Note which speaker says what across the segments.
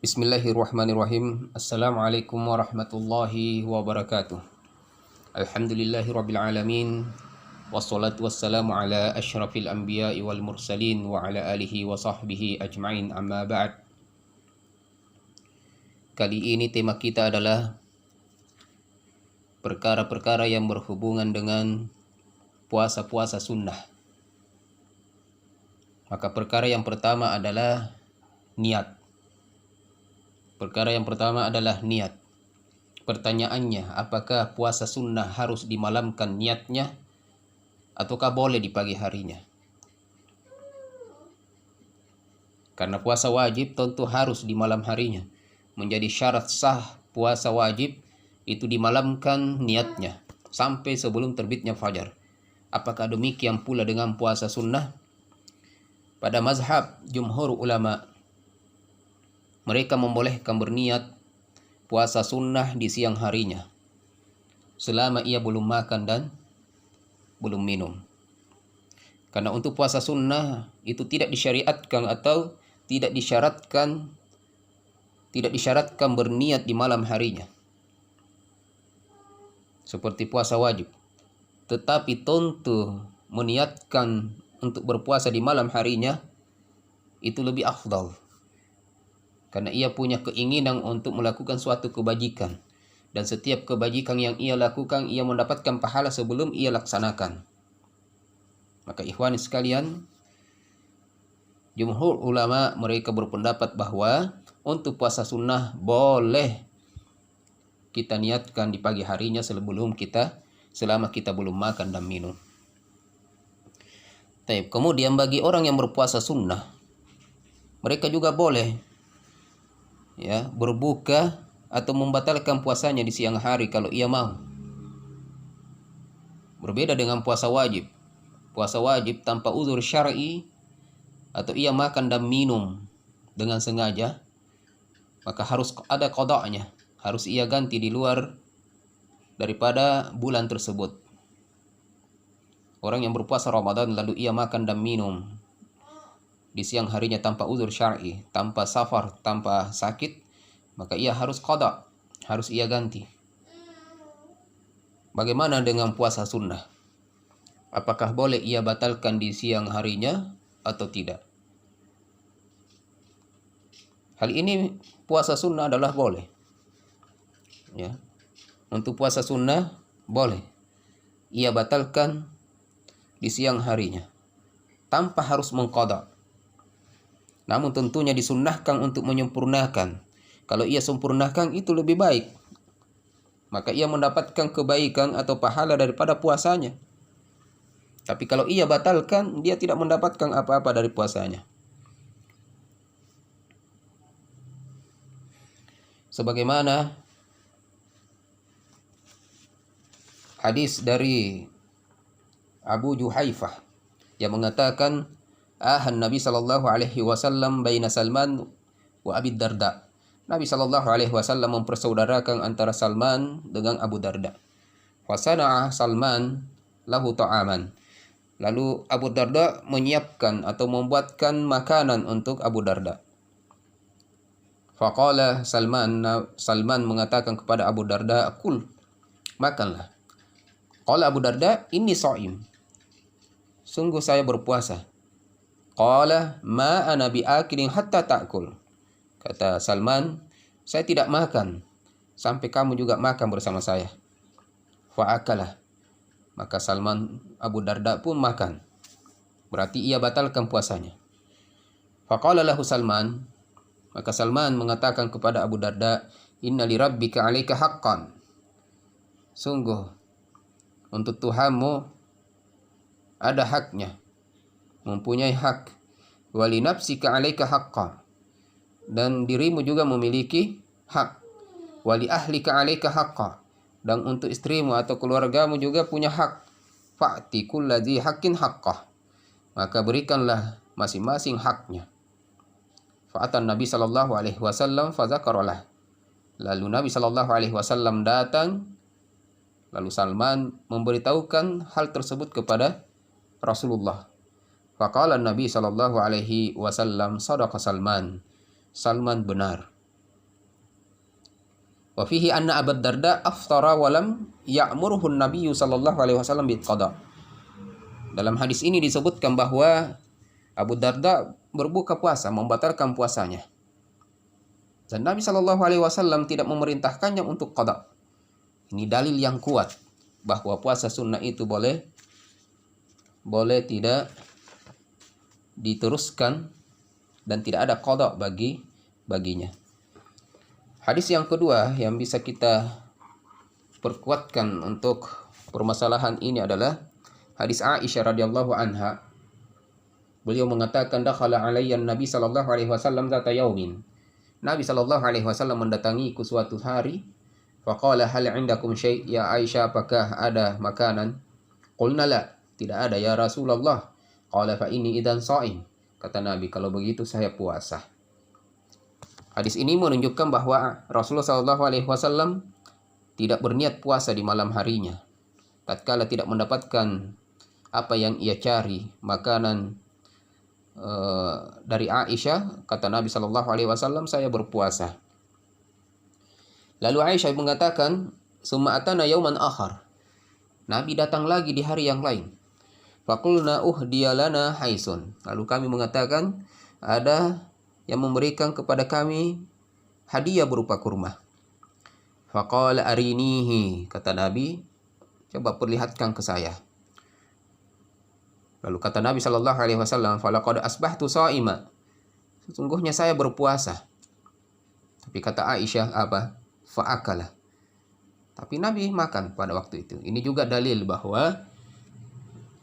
Speaker 1: Bismillahirrahmanirrahim. Assalamualaikum warahmatullahi wabarakatuh. Alhamdulillahirabbil alamin. Wassalatu wassalamu ala asyrafil anbiya'i wal mursalin wa ala alihi wa sahbihi ajma'in, amma ba'd. Kali ini tema kita adalah perkara-perkara yang berhubungan dengan puasa-puasa sunnah. Maka perkara yang pertama adalah niat. Perkara yang pertama adalah niat. Pertanyaannya, apakah puasa sunnah harus dimalamkan niatnya ataukah boleh di pagi harinya? Karena puasa wajib tentu harus di malam harinya. Menjadi syarat sah puasa wajib itu dimalamkan niatnya sampai sebelum terbitnya fajar. Apakah demikian pula dengan puasa sunnah? Pada mazhab jumhur ulama, mereka membolehkan berniat puasa sunnah di siang harinya selama ia belum makan dan belum minum. Karena untuk puasa sunnah itu tidak disyariatkan atau tidak disyaratkan berniat di malam harinya seperti puasa wajib. Tetapi tentu meniatkan untuk berpuasa di malam harinya itu lebih afdal. Karena ia punya keinginan untuk melakukan suatu kebajikan. Dan setiap kebajikan yang ia lakukan, ia mendapatkan pahala sebelum ia laksanakan. Maka ikhwan sekalian, jumhur ulama mereka berpendapat bahwa untuk puasa sunnah boleh kita niatkan di pagi harinya selama kita belum makan dan minum. Kemudian bagi orang yang berpuasa sunnah, mereka juga boleh berbuka atau membatalkan puasanya di siang hari kalau ia mau. Berbeda dengan puasa wajib. Puasa wajib tanpa uzur syar'i atau ia makan dan minum dengan sengaja, maka harus ada qada'nya, harus ia ganti di luar daripada bulan tersebut. Orang yang berpuasa Ramadan lalu ia makan dan minum di siang harinya tanpa uzur syar'i, tanpa safar, tanpa sakit, maka ia harus qada, harus ia ganti. Bagaimana dengan puasa sunnah? Apakah boleh ia batalkan di siang harinya atau tidak? Hal ini puasa sunnah adalah boleh. Untuk puasa sunnah boleh ia batalkan di siang harinya tanpa harus mengqada. Namun tentunya disunnahkan untuk menyempurnakan. Kalau ia sempurnakan itu lebih baik. Maka ia mendapatkan kebaikan atau pahala daripada puasanya. Tapi kalau ia batalkan, dia tidak mendapatkan apa-apa dari puasanya. Sebagaimana hadis dari Abu Juhaifah yang mengatakan, Nabi sallallahu alaihi wasallam baina Salman wa Abi Darda. Nabi sallallahu alaihi wasallam mempersaudarakan antara Salman dengan Abu Darda. Wa sana'a Salman lahu ta'aman. Lalu Abu Darda menyiapkan atau membuatkan makanan untuk Abu Darda. Faqala Salman mengatakan kepada Abu Darda, "Kul, makanlah." Qala Abu Darda, "Inni sha'im." Sungguh saya berpuasa. Qala ma ana bi'akilin hatta ta'kul. Kata Salman, saya tidak makan sampai kamu juga makan bersama saya. Fa'akalah. Maka Abu Darda pun makan. Berarti ia batalkan puasanya. Faqala lahu Salman. Maka Salman mengatakan kepada Abu Darda, inna li rabbika 'alaika haqqan. Sungguh untuk Tuhanmu ada haknya. Mempunyai hak. Wali nafsika 'alaika haqqan. Dan dirimu juga memiliki hak. Wali ahlika 'alaika haqqan. Dan untuk istrimu atau keluargamu juga punya hak. Fa'ti kulladzi haqqin haqqah. Maka berikanlah masing-masing haknya. Fa'atan Nabi sallallahu alaihi wasallam fadzakaralah. Lalu Nabi sallallahu alaihi wasallam datang. Lalu Salman memberitahukan hal tersebut kepada Rasulullah. Faqala Nabi sallallahu alaihi wasallam, sadaqa Salman. Salman benar. Wa fihi anna Abu Darda aftara wa lam ya'muruhu an-nabiy sallallahu alaihi wasallam bil qada. Dalam hadis ini disebutkan bahwa Abu Darda berbuka puasa, membatalkan puasanya. Dan Nabi sallallahu alaihi wasallam tidak memerintahkannya untuk qada. Ini dalil yang kuat bahwa puasa sunnah itu boleh tidak diteruskan dan tidak ada qada baginya. Hadis yang kedua yang bisa kita perkuatkan untuk permasalahan ini adalah hadis Aisyah radhiyallahu anha. Beliau mengatakan, dakhala alayya Nabi sallallahu alaihi wasallam zata yaumin. Nabi sallallahu alaihi wasallam mendatangiku suatu hari. Faqala hal 'indakum syai' ya Aisyah, apakah ada makanan? Qulna la, tidak ada ya Rasulullah. Qala fa inni idzan sha'im. Kata Nabi, kalau begitu saya puasa. Hadis ini menunjukkan bahwa Rasulullah sallallahu alaihi wasallam tidak berniat puasa di malam harinya. Tatkala tidak mendapatkan apa yang ia cari, makanan dari Aisyah, kata Nabi sallallahu alaihi wasallam, saya berpuasa. Lalu Aisyah mengatakan, summa atana yauman akhar. Nabi datang lagi di hari yang lain. Faqulna uhdiya lana haisun. Lalu kami mengatakan, ada yang memberikan kepada kami hadiah berupa kurma. Faqala arinihi, kata Nabi, coba perlihatkan ke saya. Lalu kata Nabi sallallahu alaihi wasallam, falaqad asbahtu sha'ima. Sesungguhnya saya berpuasa. Tapi kata Aisyah apa? Fa'akala. Tapi Nabi makan pada waktu itu. Ini juga dalil bahwa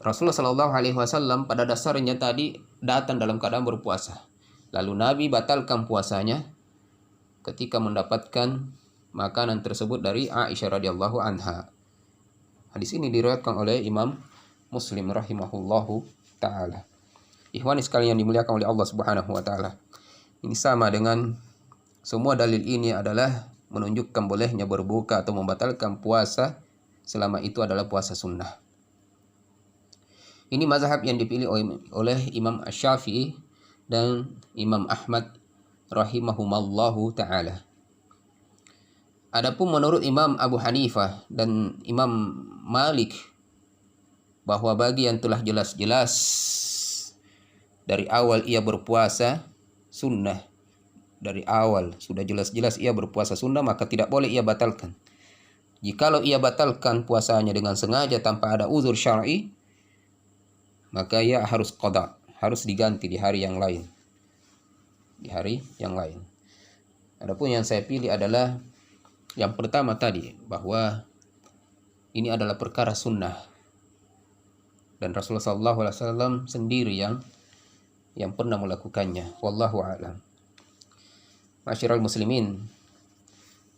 Speaker 1: Rasulullah sallallahu alaihi wasallam pada dasarnya tadi datang dalam keadaan berpuasa. Lalu Nabi batalkan puasanya ketika mendapatkan makanan tersebut dari Aisyah radhiyallahu anha. Hadis ini diriwayatkan oleh Imam Muslim rahimahullahu taala. Ikhwani sekalian dimuliakan oleh Allah Subhanahu wa taala. Ini sama dengan semua dalil ini adalah menunjukkan bolehnya berbuka atau membatalkan puasa selama itu adalah puasa sunnah. Ini mazhab yang dipilih oleh Imam Asy-Syafi'i dan Imam Ahmad rahimahumallahu taala. Adapun menurut Imam Abu Hanifah dan Imam Malik, bahwa bagi yang telah jelas-jelas dari awal ia berpuasa sunnah, dari awal sudah jelas-jelas ia berpuasa sunnah, maka tidak boleh ia batalkan. Jikalau ia batalkan puasanya dengan sengaja tanpa ada uzur syar'i, maka ia harus qada, harus diganti di hari yang lain. Di hari yang lain. Adapun yang saya pilih adalah yang pertama tadi, bahwa ini adalah perkara sunnah. Dan Rasulullah SAW sendiri yang pernah melakukannya. Wallahu a'lam. Masyiral muslimin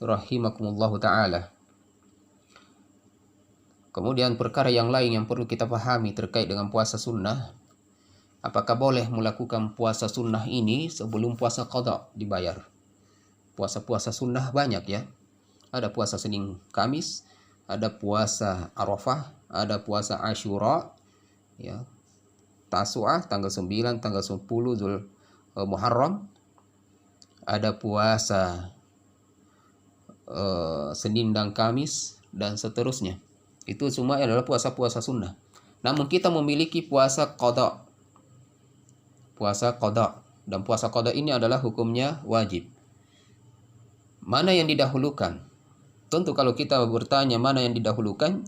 Speaker 1: rahimakumullahu ta'ala. Kemudian perkara yang lain yang perlu kita pahami terkait dengan puasa sunnah. Apakah boleh melakukan puasa sunnah ini sebelum puasa qada dibayar? Puasa-puasa sunnah banyak ya. Ada puasa Senin Kamis, ada puasa Arafah, ada puasa Asyura, ya. Tasu'ah tanggal 9, tanggal 10 Muharram. Ada puasa Senin dan Kamis dan seterusnya. Itu semua adalah puasa-puasa sunnah. Namun kita memiliki puasa qada. Puasa qada, dan puasa qada ini adalah hukumnya wajib. Mana yang didahulukan? Tentu kalau kita bertanya mana yang didahulukan,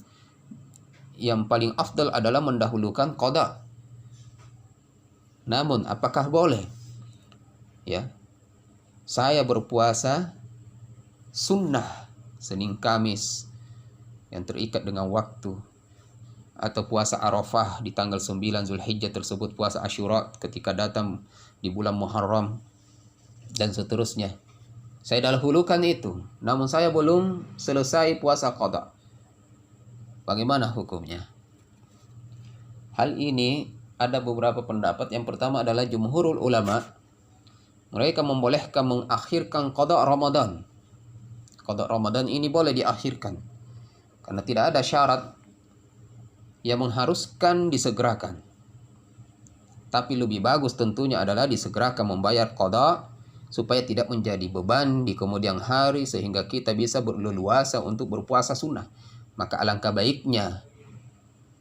Speaker 1: yang paling afdal adalah mendahulukan qada. Namun apakah boleh? Ya. Saya berpuasa sunnah Senin Kamis yang terikat dengan waktu, atau puasa Arafah di tanggal 9 Zulhijjah tersebut, puasa Asyura ketika datang di bulan Muharram, dan seterusnya. Saya dahulukan itu, namun saya belum selesai puasa qada. Bagaimana hukumnya? Hal ini ada beberapa pendapat. Yang pertama adalah jumhurul ulama. Mereka membolehkan mengakhirkan qada Ramadan. Qada Ramadan ini boleh diakhirkan karena tidak ada syarat yang mengharuskan disegerakan. Tapi lebih bagus tentunya adalah disegerakan membayar qada supaya tidak menjadi beban di kemudian hari sehingga kita bisa berleluasa untuk berpuasa sunnah. Maka alangkah baiknya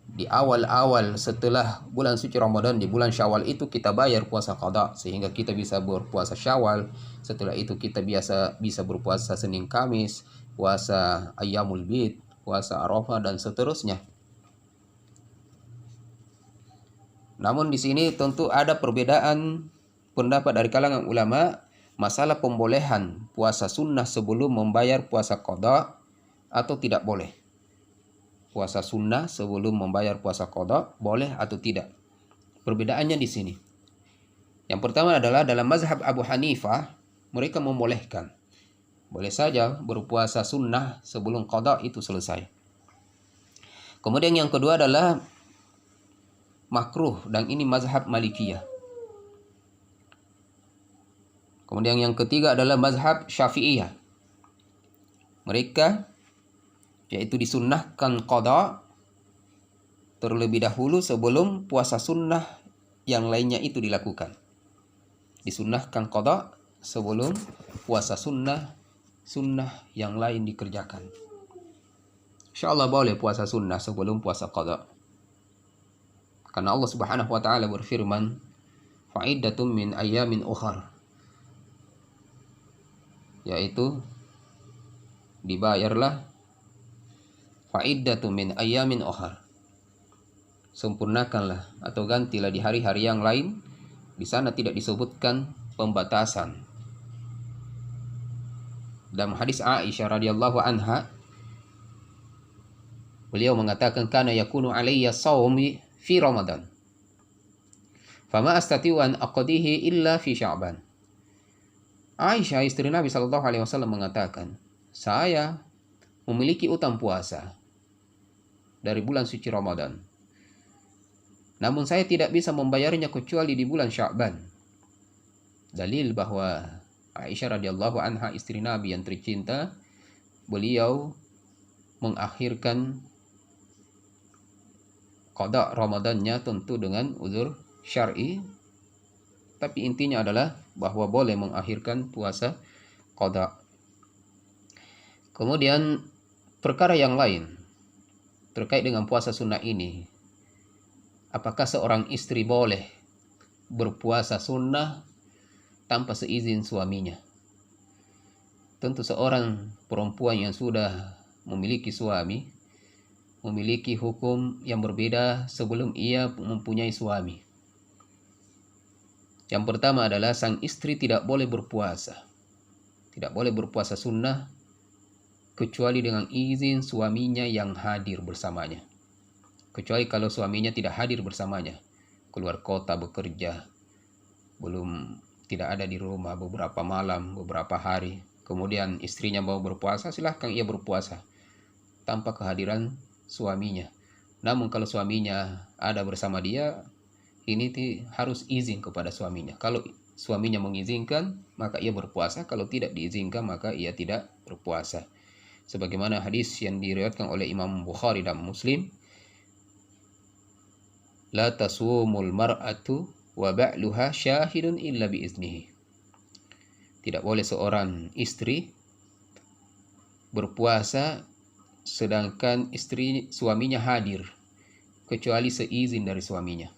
Speaker 1: di awal-awal setelah bulan suci Ramadan, di bulan Syawal itu kita bayar puasa qada sehingga kita bisa berpuasa Syawal. Setelah itu kita bisa berpuasa Senin Kamis, puasa Ayyamul Bid, puasa Arafah dan seterusnya. Namun di sini tentu ada perbedaan pendapat dari kalangan ulama masalah pembolehan puasa sunnah sebelum membayar puasa qada atau tidak boleh. Puasa sunnah sebelum membayar puasa qada boleh atau tidak. Perbedaannya di sini. Yang pertama adalah dalam mazhab Abu Hanifah, mereka membolehkan. Boleh saja berpuasa sunnah sebelum qada itu selesai. Kemudian yang kedua adalah makruh, dan ini mazhab Malikiyah. Kemudian yang ketiga adalah mazhab Syafi'iyah. Mereka yaitu disunnahkan qada terlebih dahulu sebelum puasa sunnah yang lainnya itu dilakukan. Disunnahkan qada sebelum puasa sunnah yang lain dikerjakan. Insyaallah boleh puasa sunnah sebelum puasa qada. Karena Allah Subhanahu wa taala berfirman, "Fa'iddatun min ayyamin ukhar." Yaitu dibayarlah fa'iddatun min ayyamin ukhar. Sempurnakanlah atau gantilah di hari-hari yang lain. Di sana tidak disebutkan pembatasan. Dalam hadis Aisyah radhiyallahu anha, beliau mengatakan, kana yakunu alayya shaumi fi Ramadan, fama astati'u an aqdihi illa fi Sya'ban. Aisyah istri Nabi sallallahu alaihi wasallam mengatakan, saya memiliki utang puasa dari bulan suci Ramadan, namun saya tidak bisa membayarnya kecuali di bulan Sya'ban. Dalil bahwa Aisyah radhiyallahu anha istri Nabi yang tercinta, beliau mengakhirkan qada Ramadannya tentu dengan uzur syar'i, tapi intinya adalah bahwa boleh mengakhirkan puasa qada. Kemudian perkara yang lain terkait dengan puasa sunnah ini, apakah seorang istri boleh berpuasa sunnah tanpa seizin suaminya? Tentu seorang perempuan yang sudah memiliki suami memiliki hukum yang berbeda sebelum ia mempunyai suami. Yang pertama adalah sang istri tidak boleh berpuasa. Tidak boleh berpuasa sunnah kecuali dengan izin suaminya yang hadir bersamanya. Kecuali kalau suaminya tidak hadir bersamanya, keluar kota bekerja, tidak ada di rumah beberapa malam, beberapa hari, kemudian istrinya mau berpuasa, silahkan ia berpuasa tanpa kehadiran suaminya. Namun kalau suaminya ada bersama dia, ini harus izin kepada suaminya. Kalau suaminya mengizinkan, maka ia berpuasa. Kalau tidak diizinkan, maka ia tidak berpuasa. Sebagaimana hadis yang diriwayatkan oleh Imam Bukhari dan Muslim, la tasumul mar'atu wa ba'luha syahidun illa biiznihi. Tidak boleh seorang istri berpuasa sedangkan suaminya hadir kecuali seizin dari suaminya.